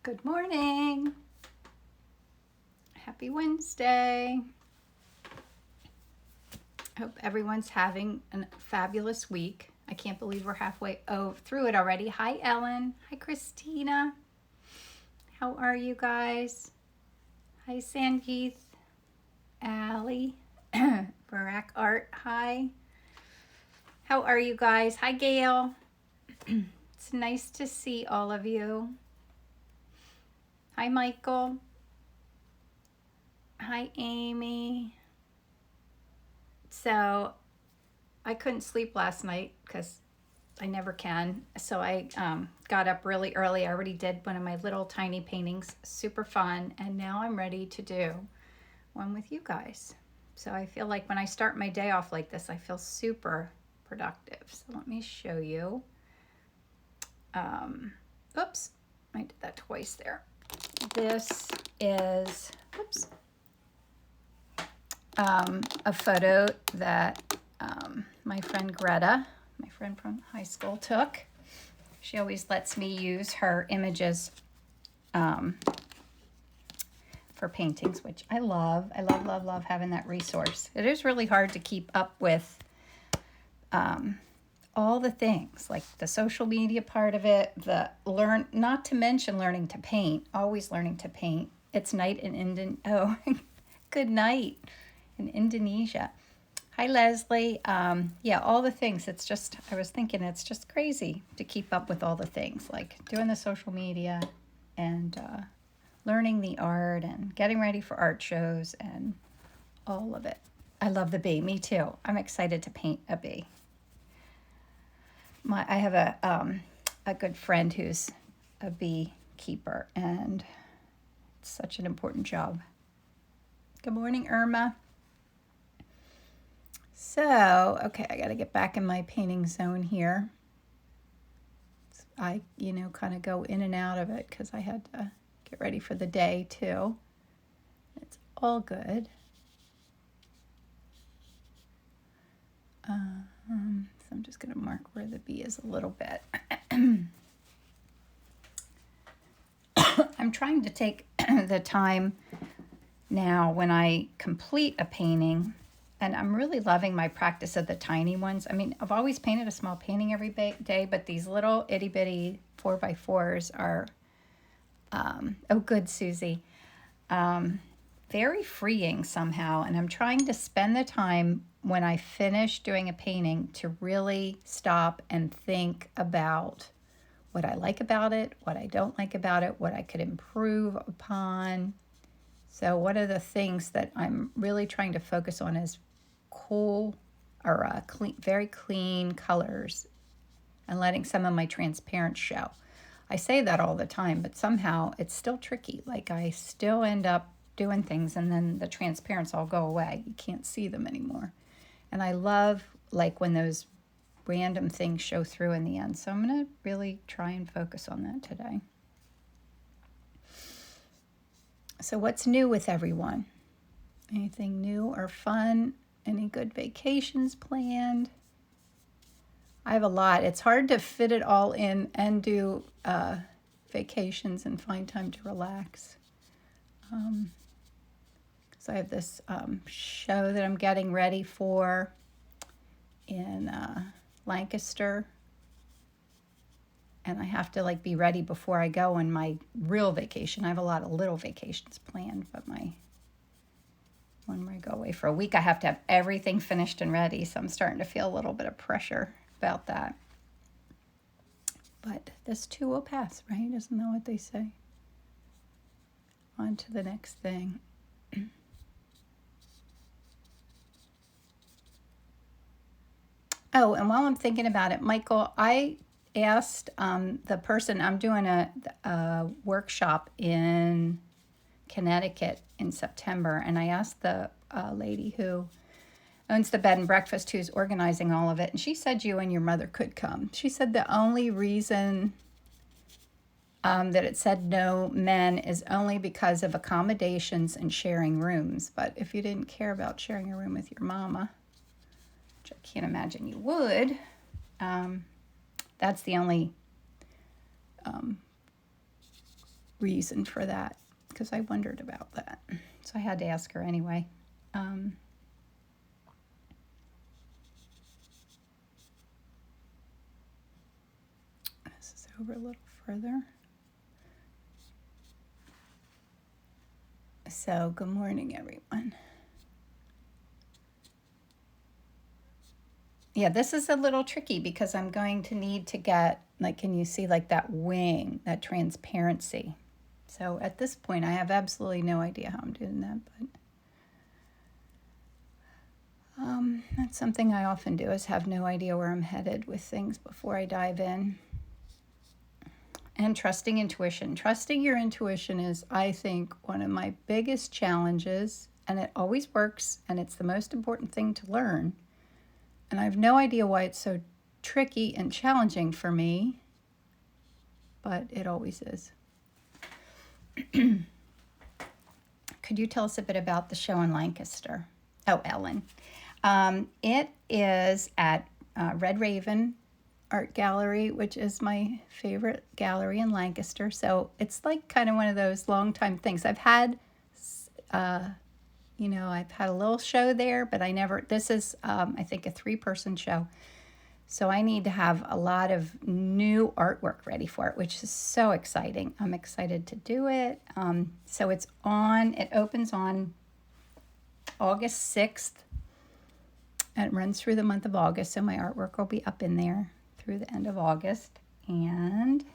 Good morning. Happy Wednesday. Hope everyone's having a fabulous week. I can't believe we're halfway through it already. Hi, Ellen. Hi, Christina. How are you guys? Hi, Sangeeth. Allie. Barack Art. Hi. How are you guys? Hi, Gail. It's nice to see all of you. Hi, Michael. Hi, Amy. So I couldn't sleep last night because I never can. So I got up really early. I already did one of my little tiny paintings, super fun. And now I'm ready to do one with you guys. So I feel like when I start my day off like this, I feel super productive. So let me show you. Oops, I did that twice there. This is, oops, a photo that my friend Greta, my friend from high school, took. She always lets me use her images for paintings, which I love. I love, love, love having that resource. It is really hard to keep up with all the things, like the social media part of it, not to mention learning to paint, always learning to paint. It's night in good night in Indonesia. Hi, Leslie. Yeah, all the things. I was thinking it's just crazy to keep up with all the things, like doing the social media and learning the art and getting ready for art shows and all of it. I love the bee. Me too. I'm excited to paint a bee. I have a good friend who's a beekeeper, and it's such an important job. Good morning, Irma. So, okay, I got to get back in my painting zone here. I, kind of go in and out of it because I had to get ready for the day too. It's all good. So I'm just going to mark where the bee is a little bit. I'm trying to take the time now when I complete a painting, and I'm really loving my practice of the tiny ones. I mean, I've always painted a small painting every day, but these little itty bitty 4x4s are, oh good, Susie, very freeing somehow. And I'm trying to spend the time when I finish doing a painting to really stop and think about what I like about it, what I don't like about it, what I could improve upon. So one of the things that I'm really trying to focus on is cool or clean, very clean colors, and letting some of my transparent show. I say that all the time, but somehow it's still tricky. Like I still end up doing things and then the transparents all go away. You can't see them anymore. And I love like when those random things show through in the end. So I'm going to really try and focus on that today. So what's new with everyone? Anything new or fun? Any good vacations planned? I have a lot. It's hard to fit it all in and do vacations and find time to relax. So I have this show that I'm getting ready for in Lancaster. And I have to be ready before I go on my real vacation. I have a lot of little vacations planned, but when I go away for a week, I have to have everything finished and ready. So I'm starting to feel a little bit of pressure about that. But this too will pass, right? Isn't that what they say? On to the next thing. Oh, and while I'm thinking about it, Michael, I asked the person, I'm doing a workshop in Connecticut in September, and I asked the lady who owns the bed and breakfast who's organizing all of it, and she said you and your mother could come. She said the only reason that it said no men is only because of accommodations and sharing rooms. But if you didn't care about sharing a room with your mama, which I can't imagine you would, that's the only reason for that, because I wondered about that. So I had to ask her anyway. This is over a little further. So good morning, everyone. Yeah, this is a little tricky because I'm going to need to get, like, can you see like that wing, that transparency? So at this point, I have absolutely no idea how I'm doing that, but that's something I often do, is have no idea where I'm headed with things before I dive in. And trusting intuition. Trusting your intuition is, I think, one of my biggest challenges, and it always works, and it's the most important thing to learn. And I have no idea why it's so tricky and challenging for me, but it always is. Could you tell us a bit about the show in Lancaster? Oh, Ellen. It is at Red Raven Art Gallery, which is my favorite gallery in Lancaster. So it's like kind of one of those long time things. I've had, I've had a little show there, but this is, I think, a 3-person show. So I need to have a lot of new artwork ready for it, which is so exciting. I'm excited to do it. So it opens on August 6th. And it runs through the month of August. So my artwork will be up in there through the end of August. And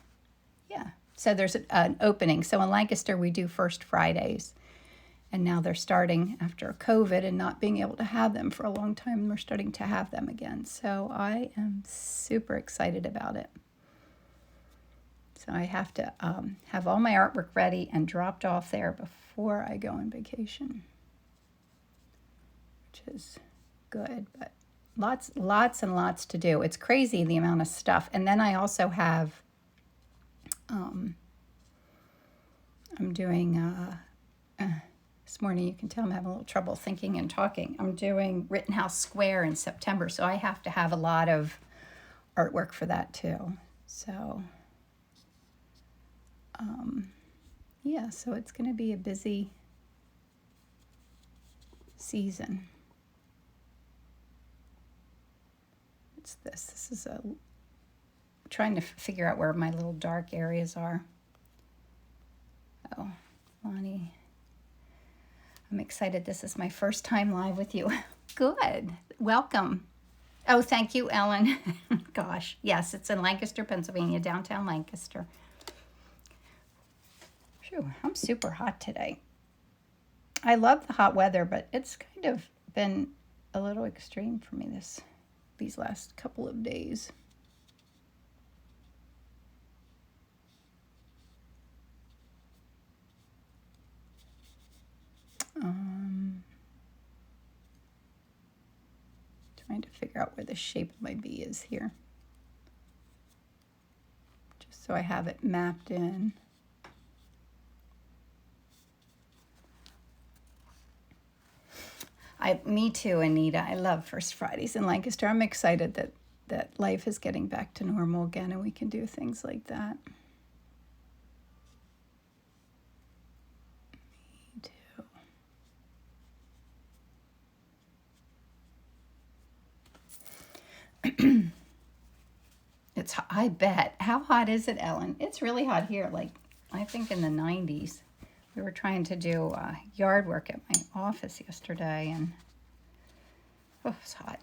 yeah, so there's an opening. So in Lancaster, we do First Fridays. And now they're starting, after COVID and not being able to have them for a long time, we're starting to have them again. So I am super excited about it. So I have to have all my artwork ready and dropped off there before I go on vacation, which is good, but lots and lots to do. It's crazy the amount of stuff. And then I also have, I'm doing, this morning, you can tell I'm having a little trouble thinking and talking. I'm doing Rittenhouse Square in September, so I have to have a lot of artwork for that too. So, yeah, so it's going to be a busy season. What's this? This is trying to figure out where my little dark areas are. Oh, Lonnie. I'm excited. This is my first time live with you. Good. Welcome. Oh, thank you, Ellen. Gosh. Yes, it's in Lancaster, Pennsylvania, downtown Lancaster. Phew, I'm super hot today. I love the hot weather, but it's kind of been a little extreme for me these last couple of days. Trying to figure out where the shape of my bee is here, just so I have it mapped in. Me too, Anita. I love First Fridays in Lancaster. I'm excited that life is getting back to normal again and we can do things like that. Me too. I bet. How hot is it, Ellen? It's really hot here, like I think in the 90s. We were trying to do yard work at my office yesterday, and it was hot.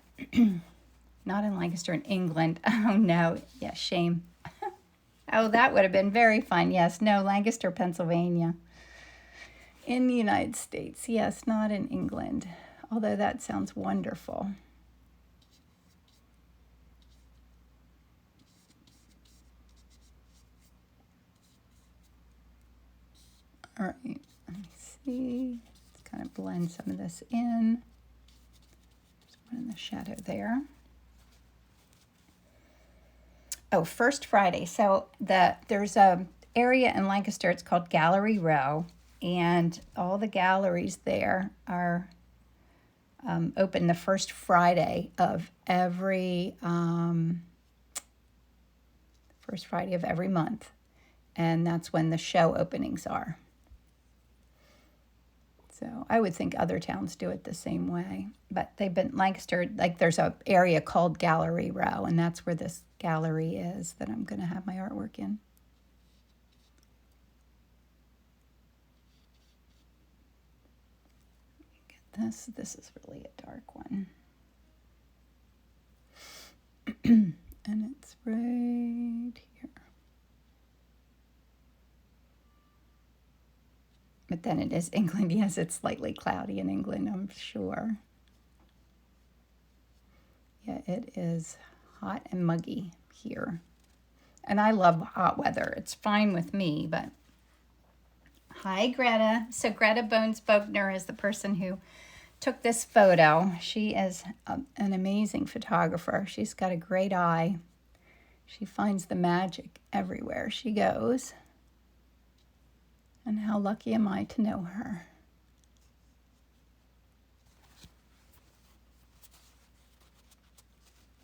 Not in Lancaster, in England. Oh, no. Yeah, shame. Oh, that would have been very fun. Yes, no, Lancaster, Pennsylvania. In the United States. Yes, not in England. Although that sounds wonderful. All right, let me see. Let's kind of blend some of this in. There's one in the shadow there. Oh, First Friday. So there's a area in Lancaster, it's called Gallery Row, and all the galleries there are open the first Friday of every month. and that's when the show openings are. So I would think other towns do it the same way, but they've been Lancaster, like there's a area called Gallery Row, and that's where this gallery is that I'm going to have my artwork in. Get this. This is really a dark one. And it's right here. But then it is England. Yes, it's slightly cloudy in England, I'm sure. Yeah, it is hot and muggy here. And I love hot weather. It's fine with me, but... Hi, Greta. So Greta Bones-Bogner is the person who took this photo. She is an amazing photographer. She's got a great eye. She finds the magic everywhere she goes. And how lucky am I to know her?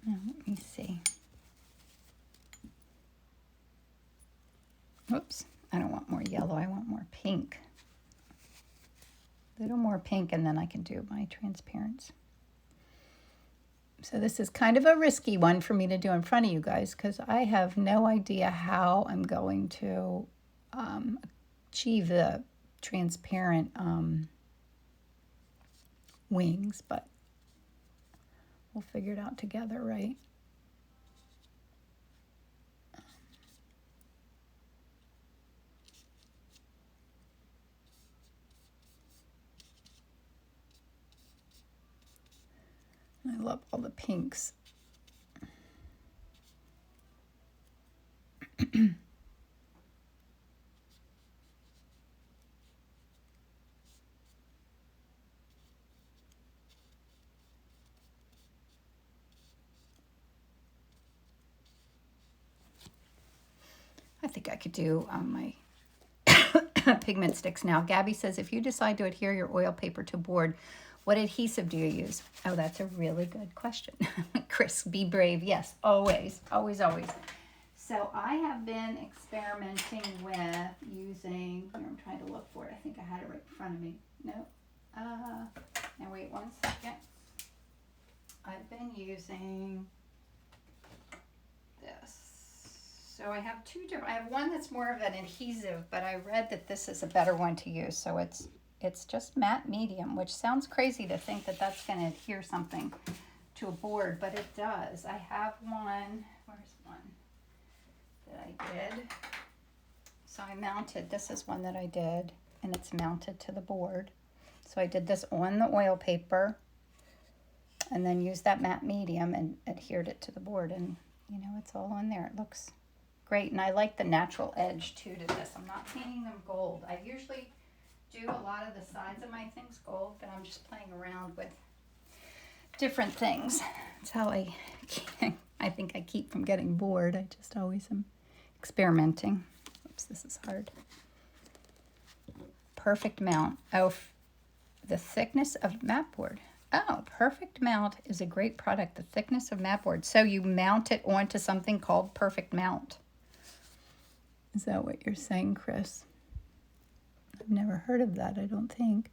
Now, let me see. Oops, I don't want more yellow. I want more pink. A little more pink, and then I can do my transparents. So this is kind of a risky one for me to do in front of you guys because I have no idea how I'm going to achieve the transparent wings, but we'll figure it out together, right? I love all the pinks. I think I could do my pigment sticks now. Gabby says, if you decide to adhere your oil paper to board, what adhesive do you use? Oh, that's a really good question. Chris, be brave. Yes, always, always, always. So I have been experimenting with using, here I'm trying to look for it. I think I had it right in front of me. No. Now wait 1 second. I've been using this. So I have two different, I have one that's more of an adhesive, but I read that this is a better one to use. So it's just matte medium, which sounds crazy to think that that's going to adhere something to a board, but it does. I have one, where's one that I did? So I mounted, this is one that I did, and it's mounted to the board. So I did this on the oil paper, and then used that matte medium and adhered it to the board, and you know, it's all on there. It looks great, and I like the natural edge too to this. I'm not painting them gold. I usually do a lot of the sides of my things gold, but I'm just playing around with different things. That's how I think I keep from getting bored. I just always am experimenting. Oops, this is hard. Perfect mount. Oh, the thickness of mat board. Oh, Perfect Mount is a great product. The thickness of mat board. So you mount it onto something called Perfect Mount. Is that what you're saying, Chris? I've never heard of that, I don't think.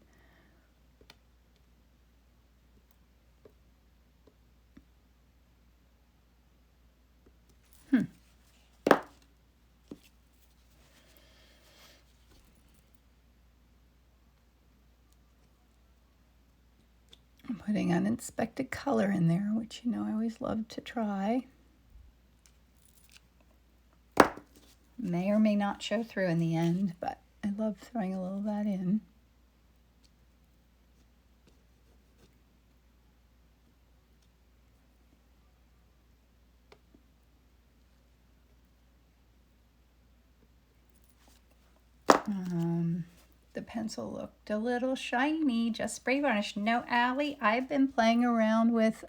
I'm putting uninspected color in there, which, you know, I always love to try. May or may not show through in the end, but I love throwing a little of that in. The pencil looked a little shiny, just spray varnish. No, Allie, I've been playing around with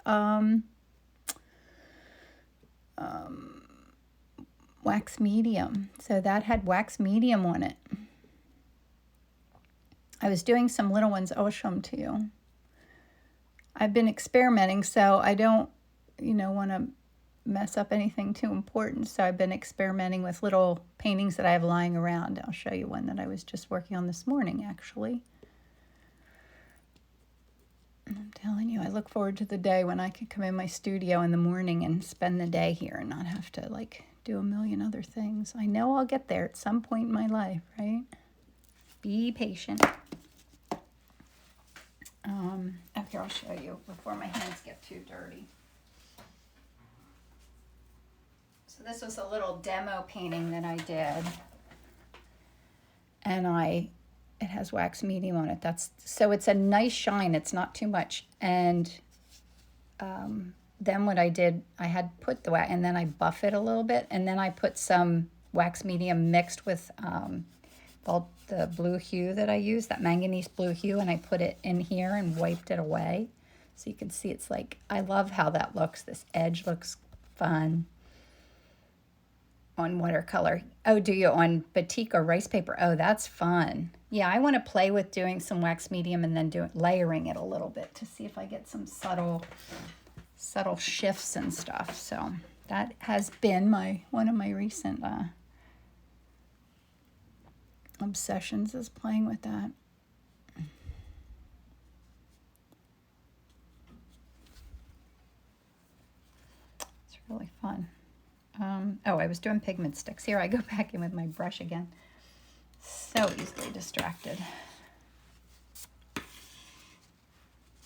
wax medium. So that had wax medium on it. I was doing some little ones. I'll show them to you. I've been experimenting, so I don't, you know, want to mess up anything too important. So I've been experimenting with little paintings that I have lying around. I'll show you one that I was just working on this morning, actually. I'm telling you, I look forward to the day when I can come in my studio in the morning and spend the day here and not have to like do a million other things. I know I'll get there at some point in my life, right? Be patient. Okay, I'll show you before my hands get too dirty. So this was a little demo painting that I did. And it has wax medium on it. So it's a nice shine. It's not too much. And then what I did, I had put the wax, and then I buff it a little bit, and then I put some wax medium mixed with the blue hue that I used, that manganese blue hue, and I put it in here and wiped it away. So you can see it's like, I love how that looks. This edge looks fun. On watercolor. Oh, do you? On batik or rice paper? Oh, that's fun. Yeah, I want to play with doing some wax medium and then layering it a little bit to see if I get some subtle shifts and stuff. So that has been one of my recent obsessions, is playing with that. It's really fun. I was doing pigment sticks. Here, I go back in with my brush again. So easily distracted.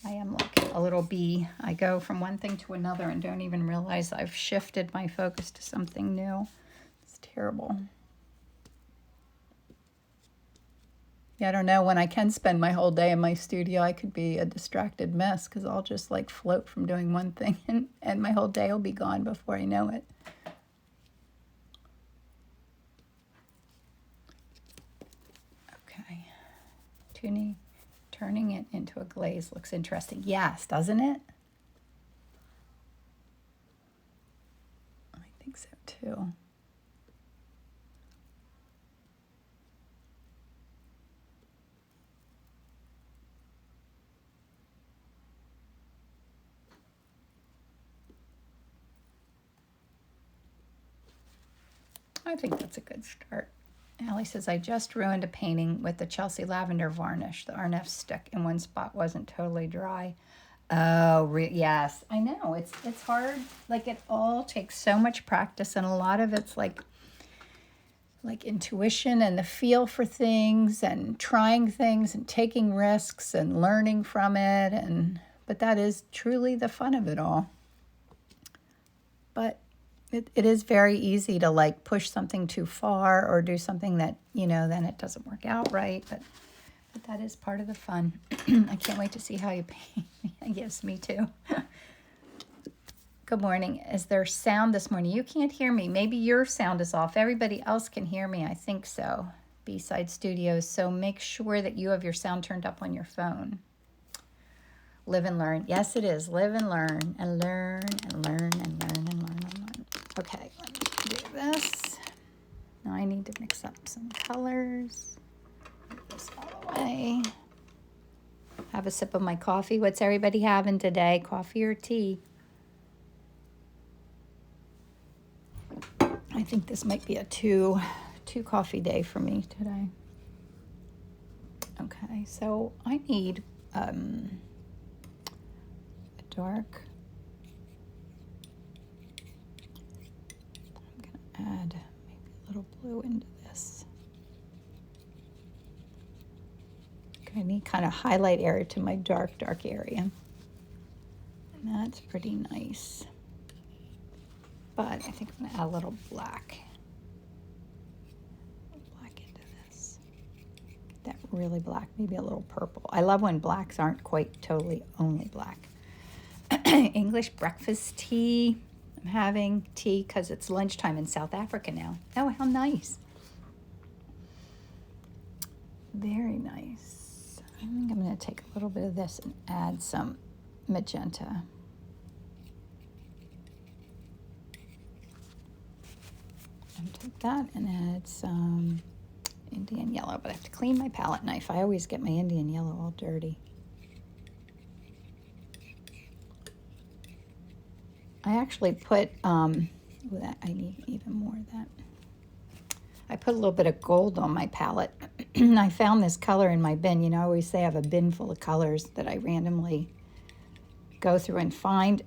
I am like a little bee. I go from one thing to another and don't even realize I've shifted my focus to something new. It's terrible. Yeah, I don't know. When I can spend my whole day in my studio, I could be a distracted mess because I'll just like float from doing one thing and my whole day will be gone before I know it. Okay. Turning it into a glaze looks interesting. Yes, doesn't it? I think so too. I think that's a good start. Allie says, I just ruined a painting with the Chelsea lavender varnish. The RNF stick in one spot wasn't totally dry. Oh, yes. I know. It's hard. Like, it all takes so much practice, and a lot of it's like intuition and the feel for things and trying things and taking risks and learning from it. But that is truly the fun of it all. But it is very easy to like push something too far or do something that, then it doesn't work out right. But that is part of the fun. I can't wait to see how you paint. Yes, me too. Good morning. Is there sound this morning? You can't hear me. Maybe your sound is off. Everybody else can hear me. I think so. B-Side Studios. So make sure that you have your sound turned up on your phone. Live and learn. Yes, it is. Live and learn and learn and learn and learn and learn and learn. Okay, let me do this. Now I need to mix up some colors. Move this all away. Have a sip of my coffee. What's everybody having today? Coffee or tea? I think this might be a two coffee day for me today. Okay, so I need a dark. I'm gonna add maybe a little blue into this. Okay, I need kind of highlight area to my dark area. And that's pretty nice. But I think I'm gonna add a little black. Black into this. Get that really black, maybe a little purple. I love when blacks aren't quite totally only black. English breakfast tea. I'm having tea because it's lunchtime in South Africa now. Oh, how nice. Very nice. I think I'm going to take a little bit of this and add some magenta. And take that and add some Indian yellow, but I have to clean my palette knife. I always get my Indian yellow all dirty. I actually put, I need even more of that. I put a little bit of gold on my palette. I found this color in my bin. You know, I always say I have a bin full of colors that I randomly go through and find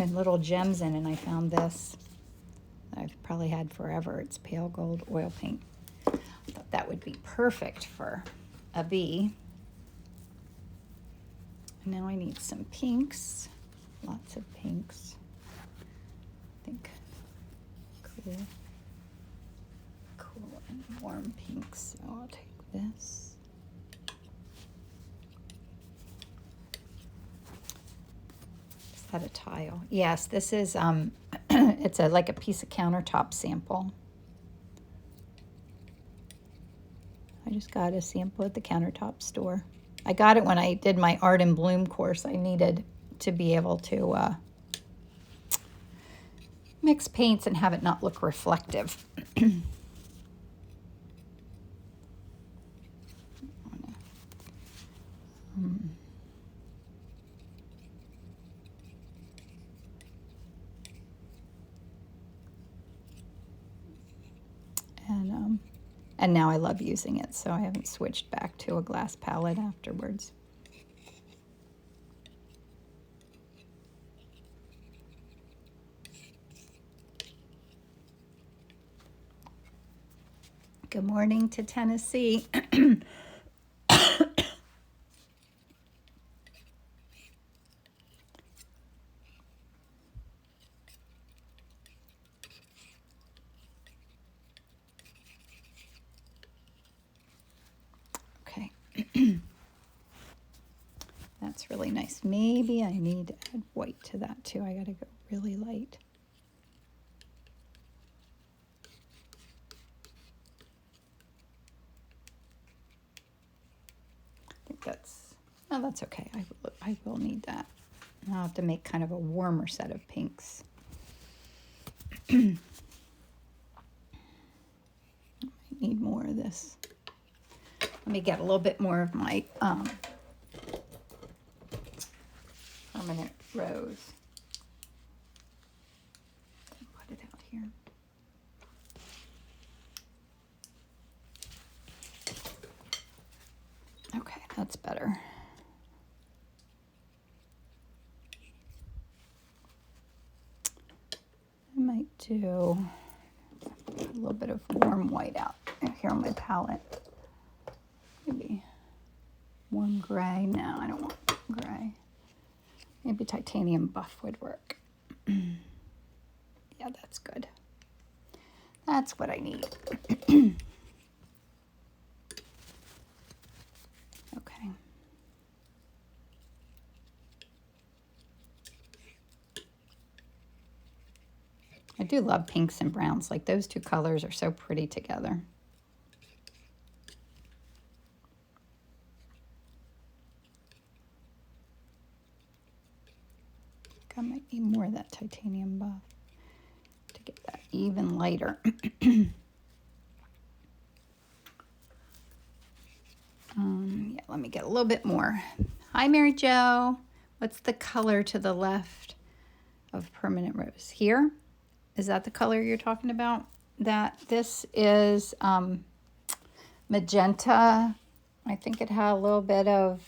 little gems in, and I found this that I've probably had forever. It's pale gold oil paint. I thought that would be perfect for a bee. And now I need some pinks, lots of pinks. I think cool and warm pinks. So I'll take this. Is that a tile? Yes, this is it's like a piece of countertop sample. I just got a sample at the countertop store. I got it when I did my Art and Bloom course. I needed to be able to mix paints and have it not look reflective. And now I love using it, so I haven't switched back to a glass palette afterwards. Good morning to Tennessee. Okay. That's really nice. Maybe I need to add white to that too. I gotta go really light. I think that's okay. I will need that. I'll have to make kind of a warmer set of pinks. I need more of this. Let me get a little bit more of my permanent rose. Put it out here. Okay, that's better. I might do a little bit of warm white out here on my palette. Maybe warm gray. No, I don't want gray. Maybe titanium buff would work. Yeah, that's good. That's what I need. Okay. I do love pinks and browns. Like those two colors are so pretty together. I might need more of that titanium buff to get that even lighter. Yeah, let me get a little bit more. Hi, Mary Jo. What's the color to the left of permanent rose? Here? Is that the color you're talking about? This is magenta. I think it had a little bit of,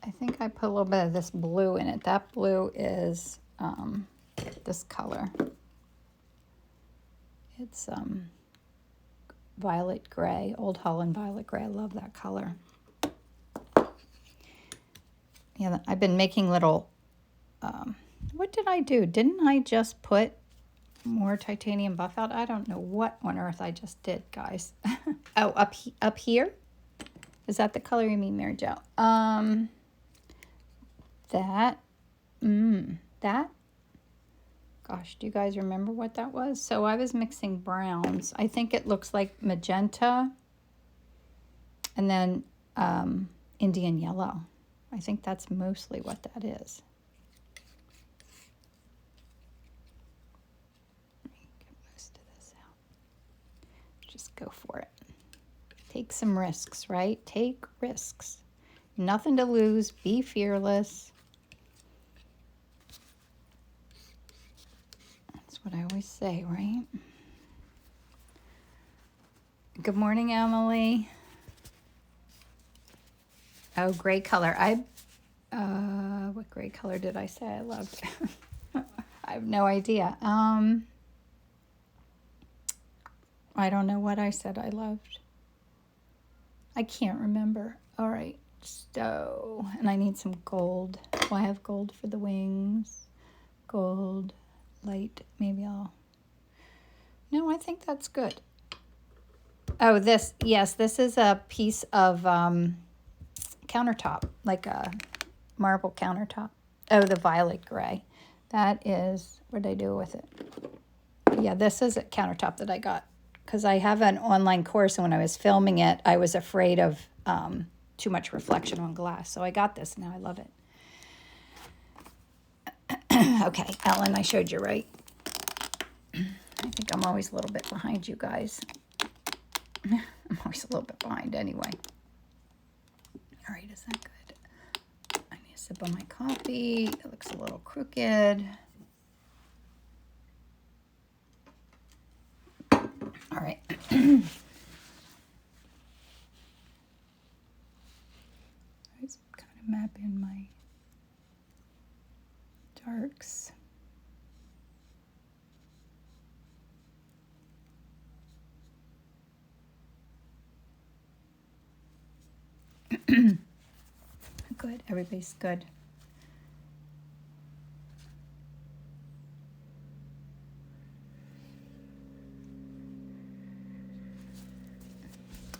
I think I put a little bit of this blue in it. That blue is this color. It's violet gray, Old Holland violet gray. I love that color. Yeah, I've been making little, what did I do? Didn't I just put more titanium buff out? I don't know what on earth I just did, guys. Oh, up here? Is that the color you mean, Mary Jo? That, gosh, do you guys remember what that was? So I was mixing browns. I think it looks like magenta and then Indian yellow. I think that's mostly what that is. Let me get most of this out. Just go for it. Take some risks, right? Take risks. Nothing to lose. Be fearless. always say, right? Good morning, Emily. Oh, gray color. What gray color did I say I loved? I have no idea. I don't know what I said I loved. I can't remember. All right. So, and I need some gold. Well, I have gold for the wings. Gold, light. Maybe I'll. No, I think that's good. Oh, this is a piece of countertop, like a marble countertop. Oh, the violet gray. That is, what did I do with it? Yeah, this is a countertop that I got because I have an online course, and when I was filming it, I was afraid of too much reflection on glass. So I got this now. I love it. Okay, Ellen, I showed you, right? I think I'm always a little bit behind you guys. I'm always a little bit behind anyway. All right, is that good? I need a sip of my coffee. It looks a little crooked. All right. I just kind of map in my darks. Good. Everybody's good.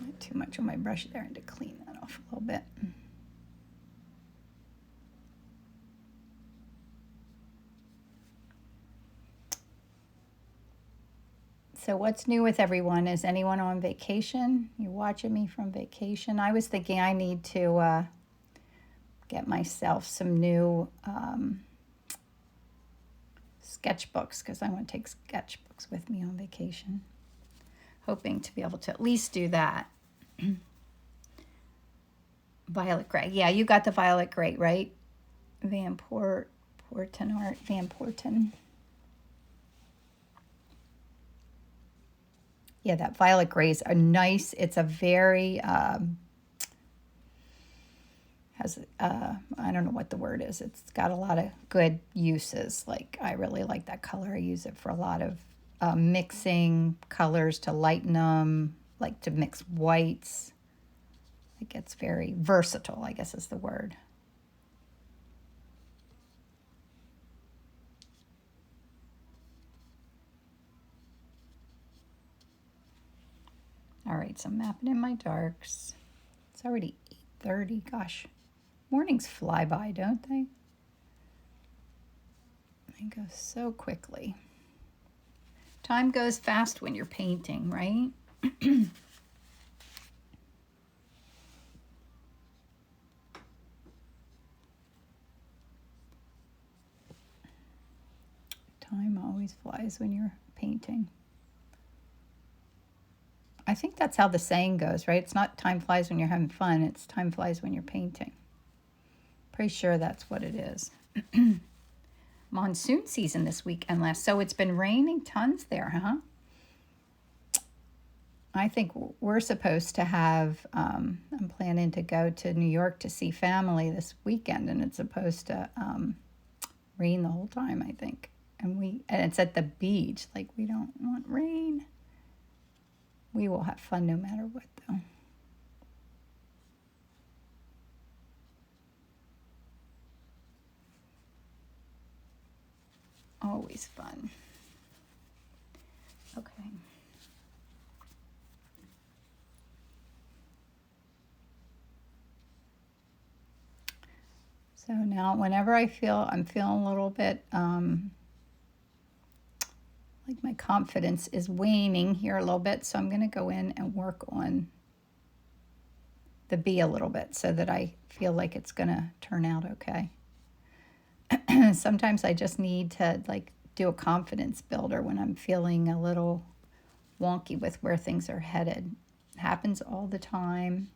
Not too much on my brush there, and to clean that off a little bit. So what's new with everyone? Is anyone on vacation? You watching me from vacation? I was thinking I need to get myself some new sketchbooks because I want to take sketchbooks with me on vacation. Hoping to be able to at least do that. Violet gray. Yeah, you got the violet gray, right? Van Porten art. Van Porten. Yeah, that violet gray is a nice, it's a very, has, I don't know what the word is. It's got a lot of good uses. Like, I really like that color. I use it for a lot of mixing colors to lighten them, like to mix whites. It gets very versatile, I guess is the word. All right, so I'm mapping in my darks. It's already 8:30. Gosh, mornings fly by, don't they? They go so quickly. Time goes fast when you're painting, right? Time always flies when you're painting. I think that's how the saying goes, right? It's not time flies when you're having fun. It's time flies when you're painting. Pretty sure that's what it is. Monsoon season this weekend last. So it's been raining tons there, huh? I think we're supposed to have, I'm planning to go to New York to see family this weekend, and it's supposed to rain the whole time, I think. And it's at the beach. Like, we don't want rain. We will have fun no matter what, though. Always fun. Okay. So now whenever I'm feeling a little bit like my confidence is waning here a little bit, so I'm going to go in and work on the bee a little bit so that I feel like it's going to turn out okay. Sometimes I just need to like do a confidence builder when I'm feeling a little wonky with where things are headed. It happens all the time.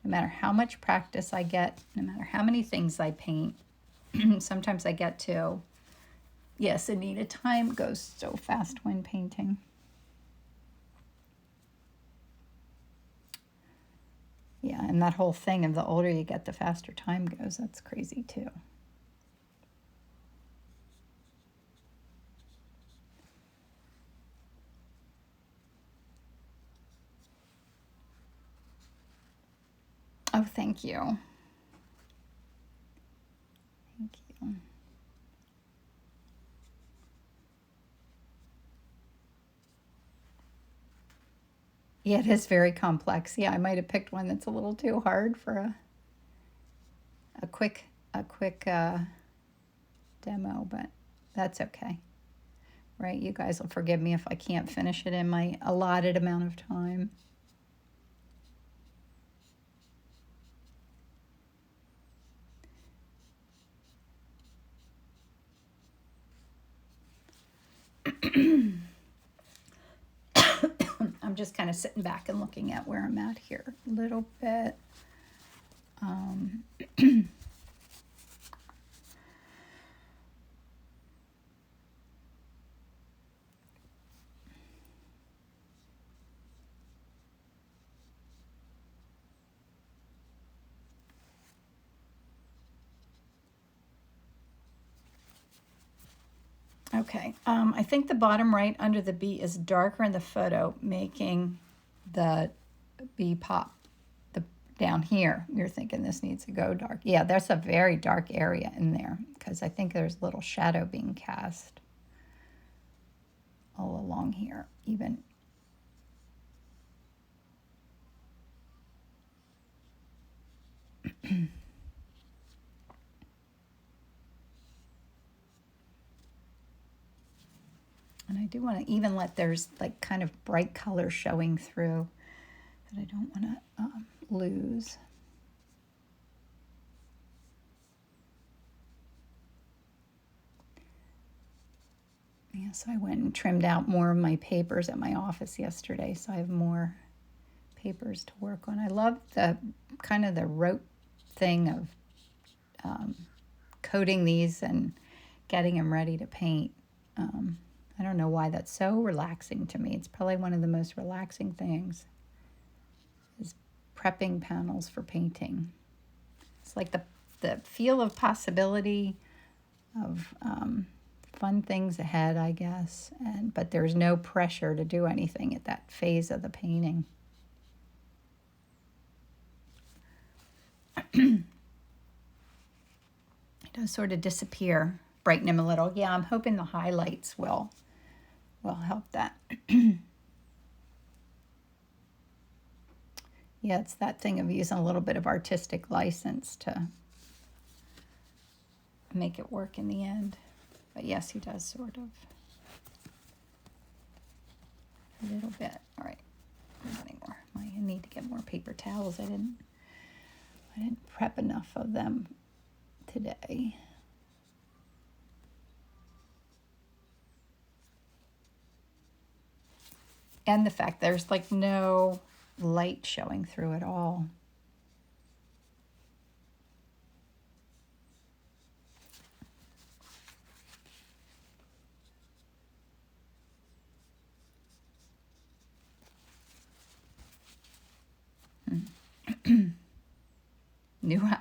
No matter how much practice I get, no matter how many things I paint, sometimes I get to Yes, Anita, time goes so fast when painting. Yeah, and that whole thing of the older you get, the faster time goes. That's crazy too. Oh, thank you. Thank you. Yeah, it is very complex. Yeah, I might have picked one that's a little too hard for a quick demo, but that's okay. Right? You guys will forgive me if I can't finish it in my allotted amount of time. I'm just kind of sitting back and looking at where I'm at here a little bit. Okay, I think the bottom right under the B is darker in the photo, making the B pop. The down here, you're thinking this needs to go dark. Yeah, there's a very dark area in there because I think there's a little shadow being cast all along here, even. And I do want to even let there's like kind of bright color showing through that I don't want to lose. Yes, I went and trimmed out more of my papers at my office yesterday, so I have more papers to work on. I love the kind of the rote thing of coating these and getting them ready to paint. I don't know why that's so relaxing to me. It's probably one of the most relaxing things is prepping panels for painting. It's like the feel of possibility of fun things ahead, I guess. But there's no pressure to do anything at that phase of the painting. It does sort of disappear, brighten them a little. Yeah, I'm hoping the highlights will help that. Yeah, it's that thing of using a little bit of artistic license to make it work in the end. But yes, he does sort of a little bit. All right, not anymore. I need to get more paper towels. I didn't prep enough of them today. And the fact there's like no light showing through at all.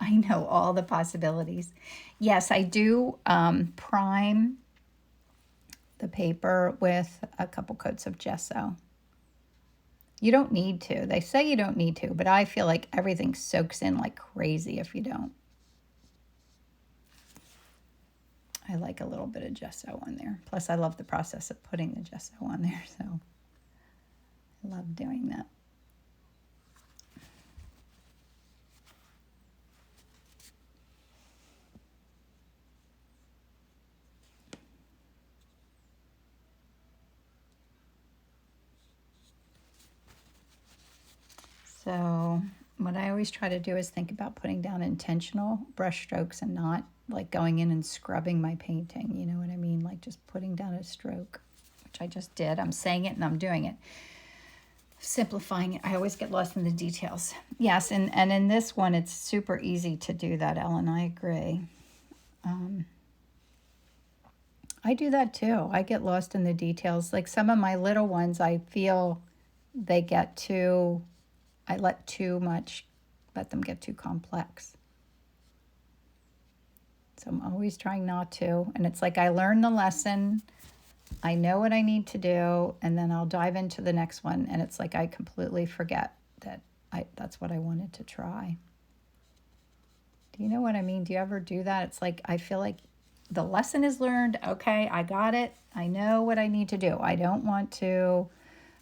I know all the possibilities. Yes, I do prime the paper with a couple coats of gesso. You don't need to. They say you don't need to, but I feel like everything soaks in like crazy if you don't. I like a little bit of gesso on there. Plus, I love the process of putting the gesso on there, so I love doing that. So what I always try to do is think about putting down intentional brush strokes and not like going in and scrubbing my painting. You know what I mean? Like just putting down a stroke, which I just did. I'm saying it and I'm doing it. Simplifying it. I always get lost in the details. Yes, and in this one, it's super easy to do that, Ellen. I agree. I do that too. I get lost in the details. Like some of my little ones, I feel they get too, I let them get too complex. So I'm always trying not to. And it's like I learn the lesson, I know what I need to do, and then I'll dive into the next one. And it's like I completely forget that that's what I wanted to try. Do you know what I mean? Do you ever do that? It's like I feel like the lesson is learned. Okay, I got it. I know what I need to do. I don't want to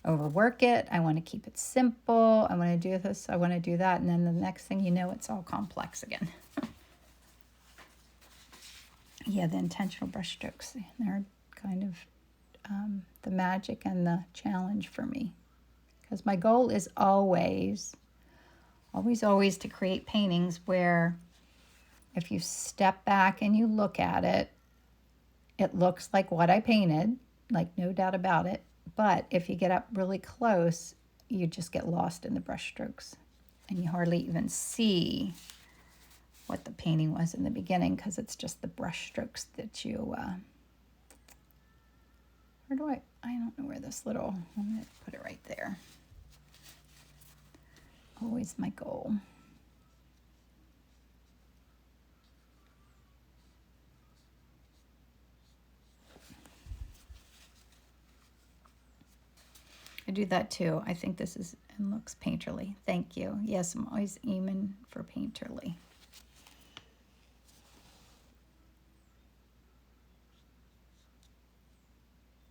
overwork it. I want to keep it simple. I want to do this. I want to do that. And then the next thing you know, it's all complex again. Yeah, the intentional brush strokes. They're kind of the magic and the challenge for me. Because my goal is always to create paintings where if you step back and you look at it, it looks like what I painted, like no doubt about it. But if you get up really close, you just get lost in the brush strokes and you hardly even see what the painting was in the beginning because it's just the brush strokes that you, where do I don't know where this little, I'm going to put it right there. Always my goal. I do that too. I think this is and looks painterly. Thank you. Yes, I'm always aiming for painterly.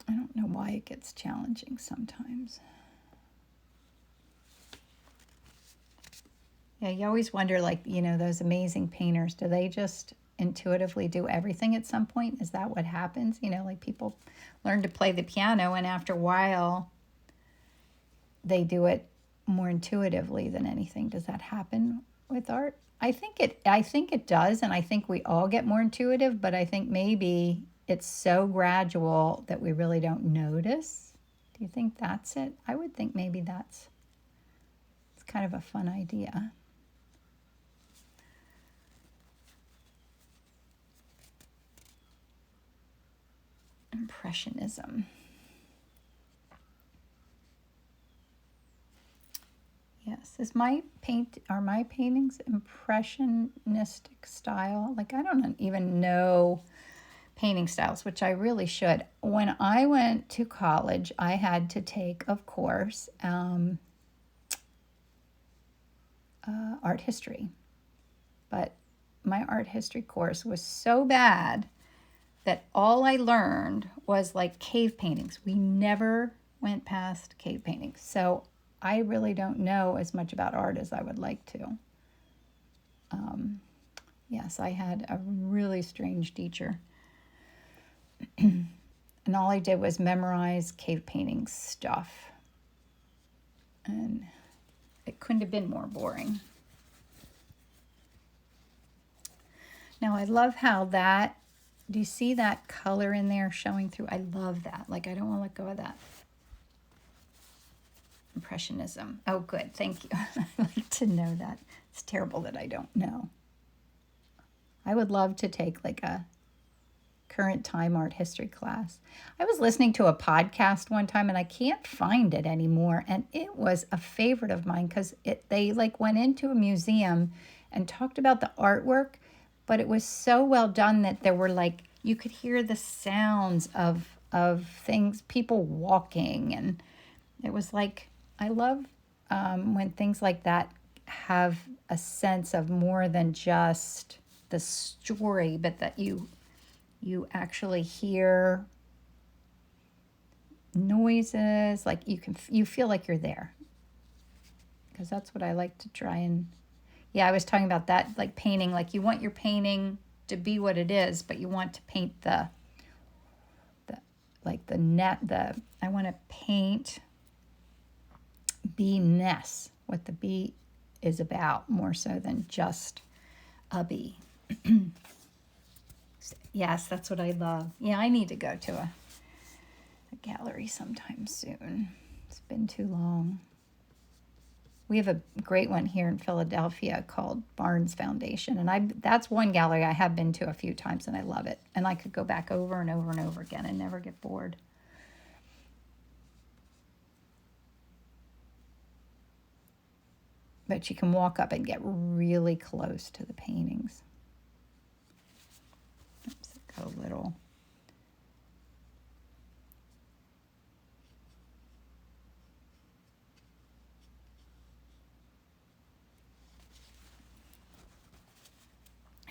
I don't know why it gets challenging sometimes. Yeah, you always wonder, like, you know, those amazing painters, do they just intuitively do everything at some point? Is that what happens? You know, like people learn to play the piano and after a while they do it more intuitively than anything. Does that happen with art? I think it does, and I think we all get more intuitive, but I think maybe it's so gradual that we really don't notice. Do you think that's it? I would think maybe it's kind of a fun idea. Impressionism. Yes, are my paintings impressionistic style? Like, I don't even know painting styles, which I really should. When I went to college, I had to take, of course, art history. But my art history course was so bad that all I learned was like cave paintings. We never went past cave paintings. So I really don't know as much about art as I would like to. Yes, I had a really strange teacher. And all I did was memorize cave painting stuff. And it couldn't have been more boring. Now I love how do you see that color in there showing through? I love that. Like, I don't want to let go of that. Impressionism. Oh, good. Thank you. I like to know that. It's terrible that I don't know. I would love to take like a current time art history class. I was listening to a podcast one time and I can't find it anymore. And it was a favorite of mine because they like went into a museum and talked about the artwork, but it was so well done that there were like, you could hear the sounds of things, people walking. And it was like, I love when things like that have a sense of more than just the story, but that you actually hear noises, like you feel like you're there. Because that's what I like to try and, yeah, I was talking about that, like painting, like you want your painting to be what it is, but you want to paint I want to paint bee-ness, what the bee is about, more so than just a bee. Yes, that's what I love. Yeah, I need to go to a gallery sometime soon. It's been too long. We have a great one here in Philadelphia called Barnes Foundation. And that's one gallery I have been to a few times, and I love it. And I could go back over and over and over again and never get bored. But you can walk up and get really close to the paintings. Oops, it got a little.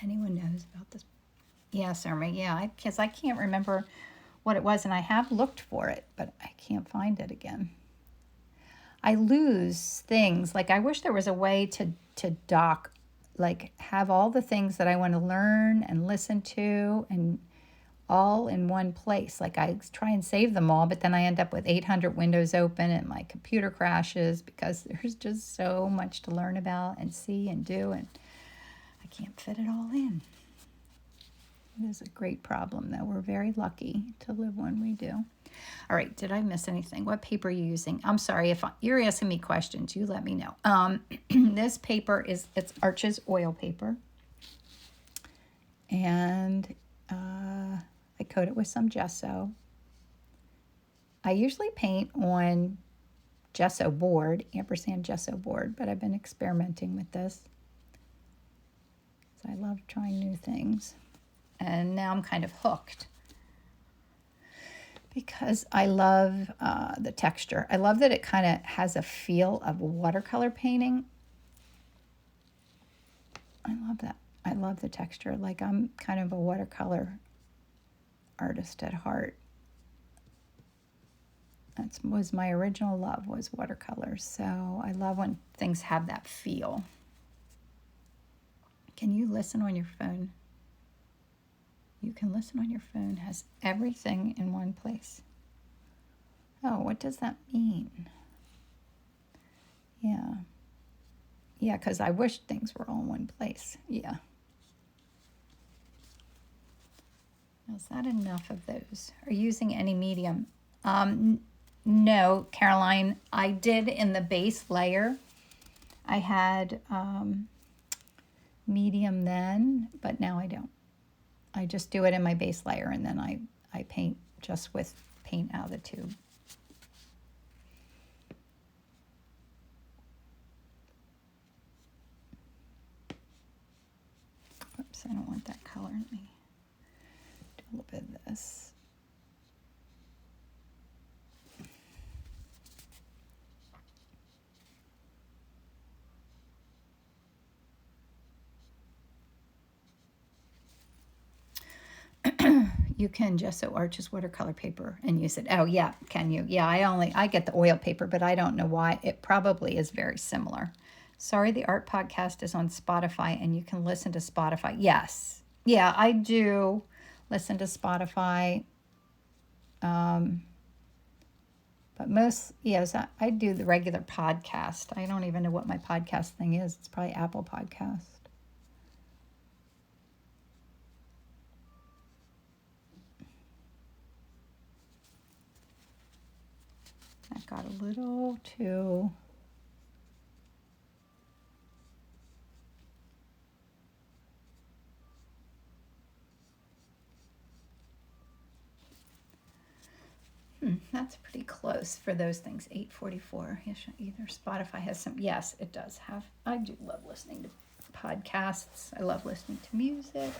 Anyone knows about this? Yes, Irma. Yeah, because I can't remember what it was, and I have looked for it, but I can't find it again. I lose things. Like, I wish there was a way to dock, like, have all the things that I want to learn and listen to and all in one place. Like, I try and save them all, but then I end up with 800 windows open and my computer crashes because there's just so much to learn about and see and do, and I can't fit it all in. It is a great problem, though. We're very lucky to live when we do. All right, did I miss anything? What paper are you using? I'm sorry, if you're asking me questions, you let me know. This paper it's Arches oil paper. And I coat it with some gesso. I usually paint on gesso board, ampersand gesso board, but I've been experimenting with this. So I love trying new things. And now I'm kind of hooked because I love the texture. I love that it kind of has a feel of watercolor painting. I love that. I love the texture. Like, I'm kind of a watercolor artist at heart. That was my original love, was watercolors. So I love when things have that feel. Can you listen on your phone? You can listen on your phone. It has everything in one place. Oh, what does that mean? Yeah. Yeah, because I wish things were all in one place. Yeah. Is that enough of those? Are you using any medium? No, Caroline. I did in the base layer. I had medium then, but now I don't. I just do it in my base layer, and then I paint just with paint out of the tube. Oops, I don't want that color. Let me do a little bit of this. You can gesso Arches watercolor paper and use it. Oh yeah, can you? Yeah, I get the oil paper, but I don't know why. It probably is very similar. Sorry, the art podcast is on Spotify and you can listen to Spotify. Yes. Yeah, I do listen to Spotify. But yes, I do the regular podcast. I don't even know what my podcast thing is. It's probably Apple Podcast. That got a little too... That's pretty close for those things. 8:44. Either Spotify has some. Yes, it does have. I do love listening to podcasts. I love listening to music.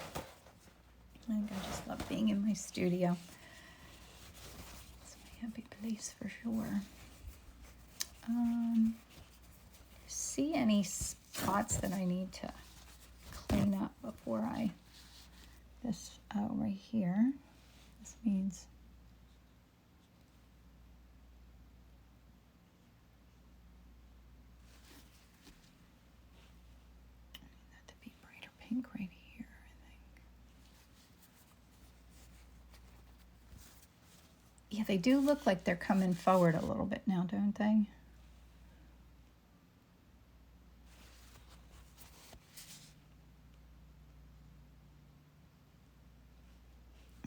I just love being in my studio. It's my happy place for sure. See any spots that I need to clean up before this right here. This means pink right here, I think. Yeah, they do look like they're coming forward a little bit now, don't they?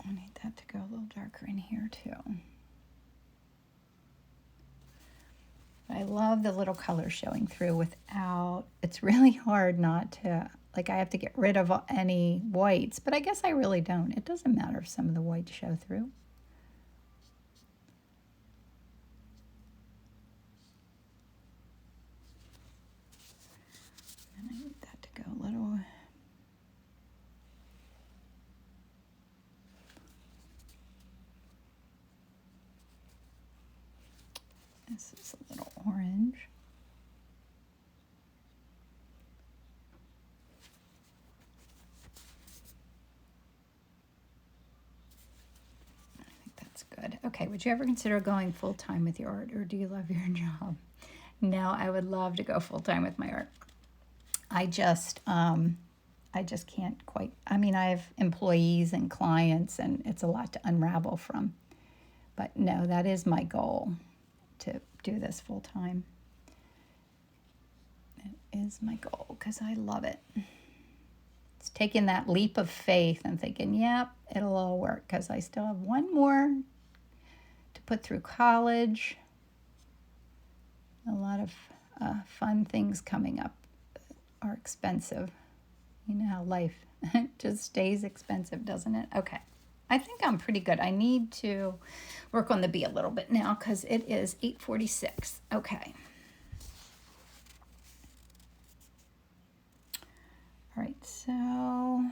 I need that to go a little darker in here too. I love the little color showing through without, it's really hard not to, like I have to get rid of any whites, but I guess I really don't. It doesn't matter if some of the whites show through. And I need that to go a little. This is a little orange. I think that's good. Okay, would you ever consider going full-time with your art, or do you love your job? No, I would love to go full-time with my art. I just can't quite. I mean, I have employees and clients, and it's a lot to unravel from. But no, that is my goal, to do this full time. It is my goal because I love it. It's taking that leap of faith and thinking, yep, it'll all work, because I still have one more to put through college. A lot of fun things coming up are expensive. You know how life just stays expensive, doesn't it? Okay. I think I'm pretty good. I need to work on the B a little bit now because it is 8:46. Okay. All right, so now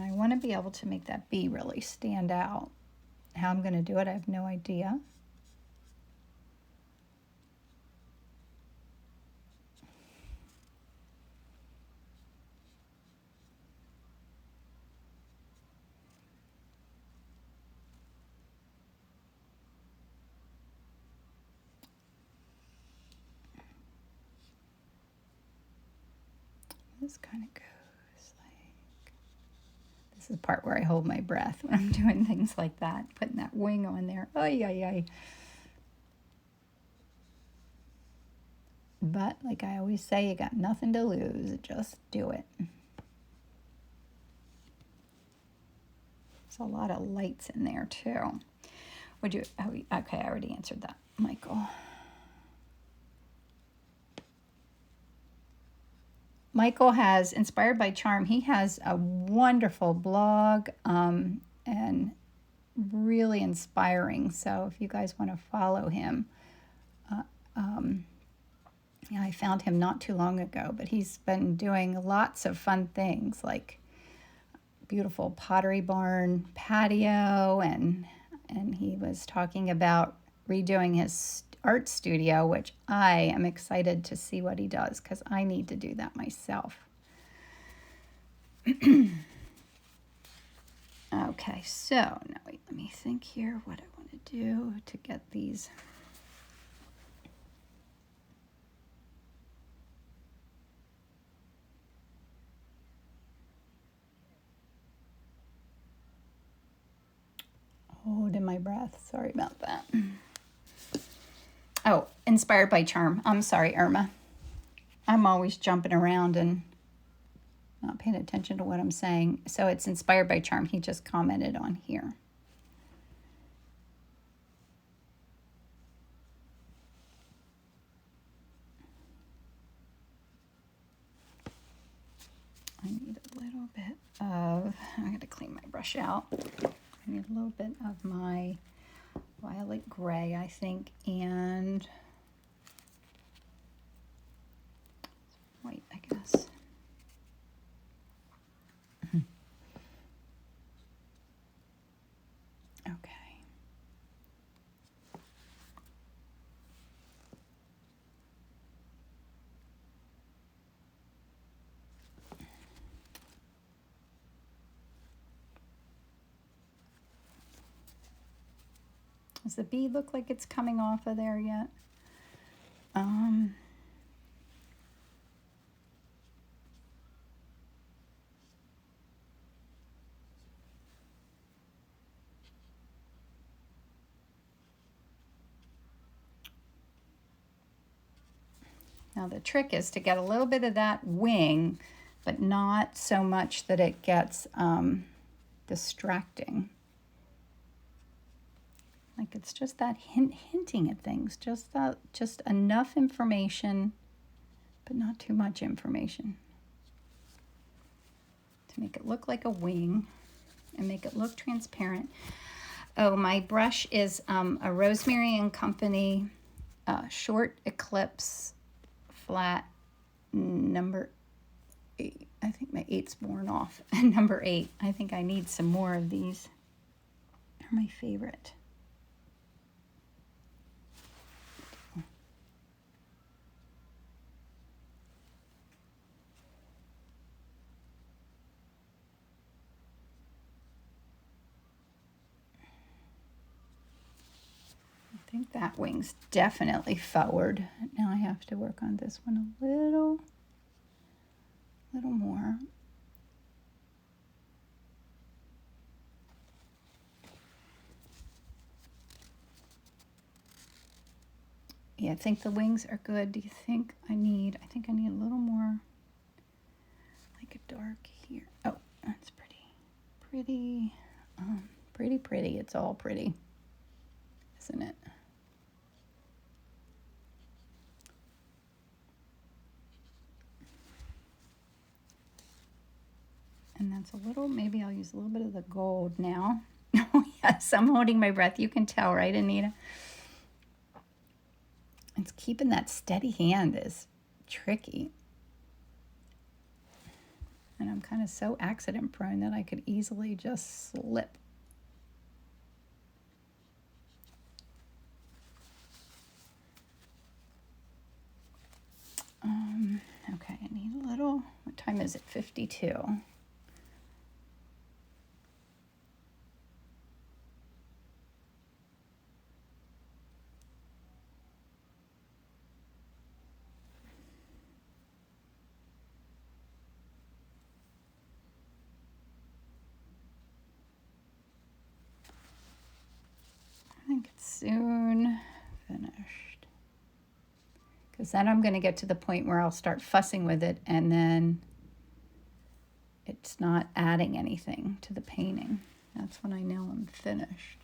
I want to be able to make that B really stand out. How I'm going to do it, I have no idea. This kind of goes like, this is the part where I hold my breath when I'm doing things like that, putting that wing on there. Ay, ay, ay. But like I always say, you got nothing to lose. Just do it. There's a lot of lights in there too. Would you, oh, okay, I already answered that, Michael. Michael has, Inspired by Charm, he has a wonderful blog and really inspiring. So if you guys want to follow him, I found him not too long ago, but he's been doing lots of fun things like beautiful pottery barn patio, and he was talking about redoing his art studio, which I am excited to see what he does because I need to do that myself. Okay, so now wait, let me think here what I want to do to get these. Holding my breath. Sorry about that. Oh, Inspired by Charm. I'm sorry, Irma. I'm always jumping around and not paying attention to what I'm saying. So it's Inspired by Charm. He just commented on here. I need a little bit of, I got to clean my brush out. I need a little bit of my violet gray, I think, and white, I guess. Okay. Does the bead look like it's coming off of there yet? Now the trick is to get a little bit of that wing, but not so much that it gets the distracting. Like it's just that hinting at things, just enough information, but not too much information to make it look like a wing and make it look transparent. Oh, my brush is a Rosemary and Company Short Eclipse flat number 8. I think my 8's worn off. Number 8. I think I need some more of these. They're my favorite. I think that wing's definitely forward. Now I have to work on this one a little more. Yeah, I think the wings are good. Do you think I need a little more, like a dark here. Oh, that's pretty, pretty. It's all pretty, isn't it? And that's a little, maybe I'll use a little bit of the gold now. Oh, yes, I'm holding my breath. You can tell, right, Anita? It's keeping that steady hand is tricky. And I'm kind of so accident prone that I could easily just slip. Okay, I need a little, what time is it? 52. I think it's soon finished. Because then I'm going to get to the point where I'll start fussing with it and then it's not adding anything to the painting. That's when I know I'm finished.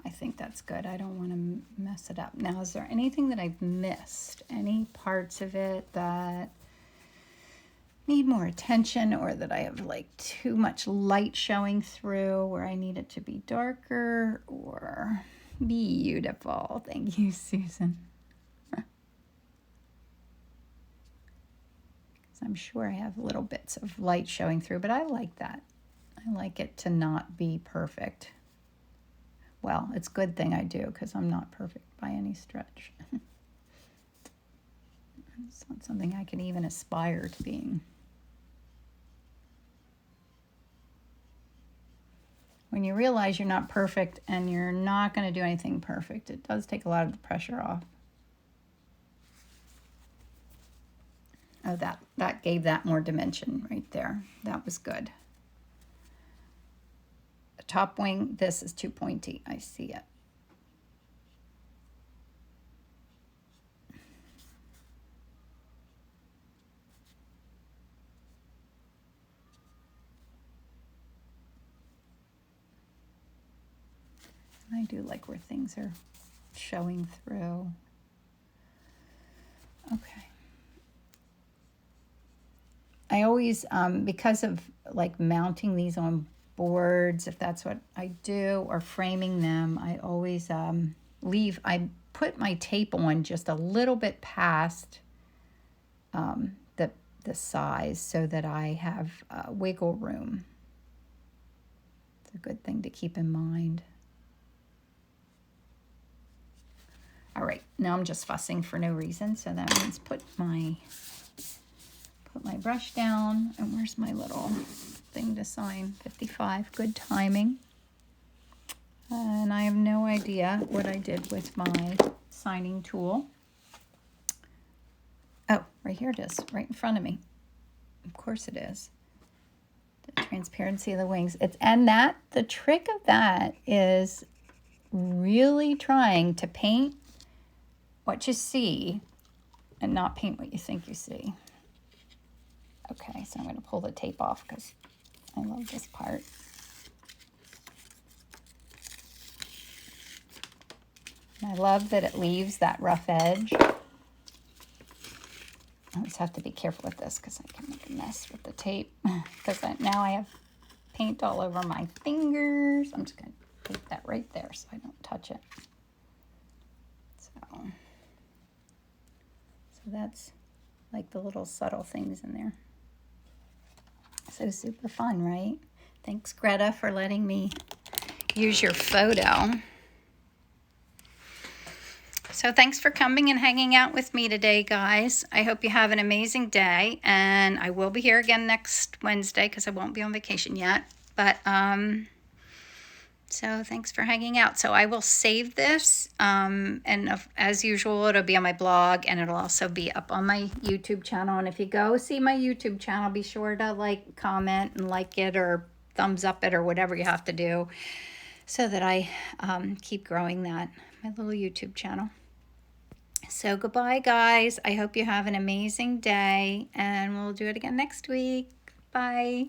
I think that's good. I don't want to mess it up. Now, is there anything that I've missed? Any parts of it that need more attention or that I have like too much light showing through where I need it to be darker or beautiful? Thank you, Susan. I'm sure I have little bits of light showing through, but I like that. I like it to not be perfect. Well, it's a good thing I do because I'm not perfect by any stretch. It's not something I can even aspire to being. When you realize you're not perfect and you're not going to do anything perfect, it does take a lot of the pressure off. Oh, that gave that more dimension right there. That was good. The top wing, this is too pointy. I see it. I do like where things are showing through. Okay. I always, because of like mounting these on boards, if that's what I do, or framing them, I always I put my tape on just a little bit past the size so that I have wiggle room. It's a good thing to keep in mind. All right, now I'm just fussing for no reason, so that means put my brush down, and where's my little thing to sign? 55, good timing. And I have no idea what I did with my signing tool. Oh, right here it is, right in front of me. Of course it is. The transparency of the wings. The trick of that is really trying to paint what you see and not paint what you think you see. Okay, so I'm going to pull the tape off because I love this part. And I love that it leaves that rough edge. I always have to be careful with this because I can make a mess with the tape. Because now I have paint all over my fingers. I'm just going to tape that right there so I don't touch it. So that's like the little subtle things in there. So super fun, right? Thanks, Greta, for letting me use your photo. So thanks for coming and hanging out with me today, guys. I hope you have an amazing day, and I will be here again next Wednesday because I won't be on vacation yet. But so thanks for hanging out. So I will save this, and as usual, it'll be on my blog, and it'll also be up on my YouTube channel. And if you go see my YouTube channel, be sure to like, comment, and like it, or thumbs up it, or whatever you have to do, so that I keep growing my little YouTube channel. So goodbye, guys. I hope you have an amazing day, and we'll do it again next week. Bye.